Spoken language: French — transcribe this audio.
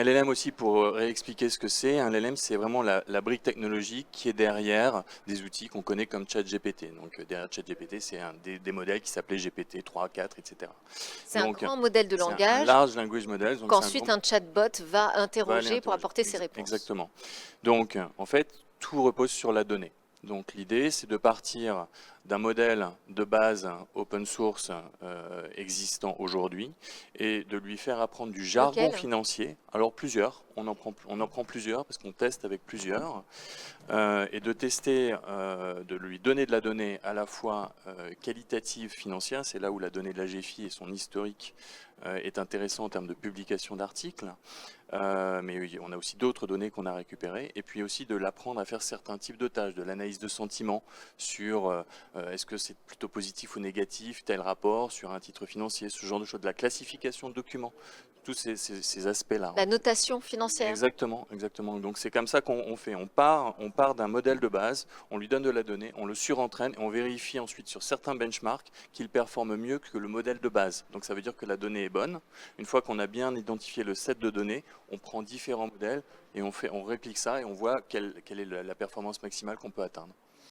LLM aussi, pour réexpliquer ce que c'est, un LLM c'est vraiment la brique technologique qui est derrière des outils qu'on connaît comme ChatGPT. Donc derrière ChatGPT, c'est des modèles qui s'appelaient GPT 3, 4, etc. C'est un Donc grand modèle de c'est un langage large language model, donc c'est un qu'ensuite grand... un chatbot va va aller interroger pour interroger. apporter ses réponses. Exactement. Donc, en fait, tout repose sur la donnée. Donc, l'idée, c'est de partir d'un modèle de base open source existant aujourd'hui et de lui faire apprendre du jargon Lequel? financier. Alors, plusieurs. On en prend plusieurs parce qu'on teste avec plusieurs. Et de tester, de lui donner de la donnée à la fois qualitative financière, c'est là où la donnée de la GFI et son historique est intéressant en termes de publication d'articles, mais oui, on a aussi d'autres données qu'on a récupérées, et puis aussi de l'apprendre à faire certains types de tâches, de l'analyse de sentiments sur est-ce que c'est plutôt positif ou négatif, tel rapport sur un titre financier, ce genre de choses, de la classification de documents, tous ces aspects-là La en fait. notation financière. Exactement, exactement. Donc c'est comme ça qu'on fait. On part d'un modèle de base, on lui donne de la donnée, on le surentraîne et on vérifie ensuite sur certains benchmarks qu'il performe mieux que le modèle de base. Donc ça veut dire que la donnée est bonne. Une fois qu'on a bien identifié le set de données, on prend différents modèles et on réplique ça et on voit quelle est la performance maximale qu'on peut atteindre.